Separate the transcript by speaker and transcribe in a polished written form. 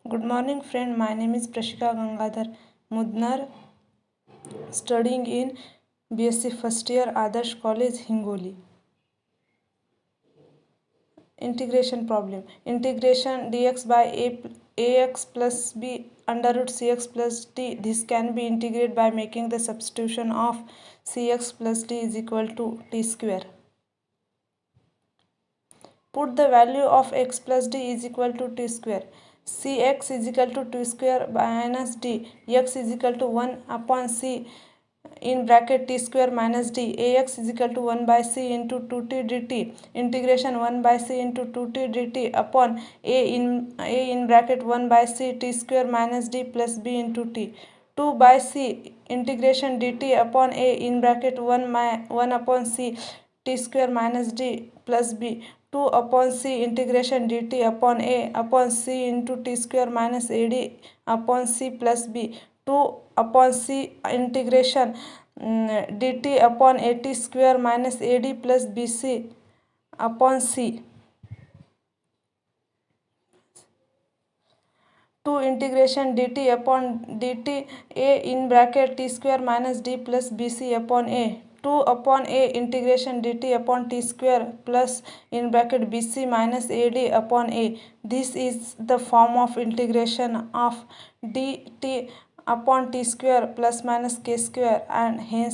Speaker 1: Good morning, friend. My name is Prashika Mudnar, studying in B.Sc first year, Adarsh College, Hingoli. Integration problem. Integration dx by ax plus b under root cx plus d. This can be integrated by making the substitution of cx plus d is equal to t square. Put the value of x plus d is equal to t square. Cx is equal to t square minus d. X is equal to 1 upon c in bracket t square minus d. Ax is equal to 1 by c into 2t dt. Integration 1 by c into 2t dt upon a in bracket 1 by c t square minus d plus b into t. 2 by c integration dt upon a in bracket 1 upon c t square minus d plus b. 2 upon c integration dt upon a upon c into t square minus ad upon c plus b. 2 upon c integration dt upon at square minus ad plus bc upon c. 2 integration dt upon dt a in bracket t square minus d plus bc upon a. 2 upon a integration dt upon t square plus in bracket bc minus ad upon a. This is the form of integration of dt upon t square plus minus k square, and hence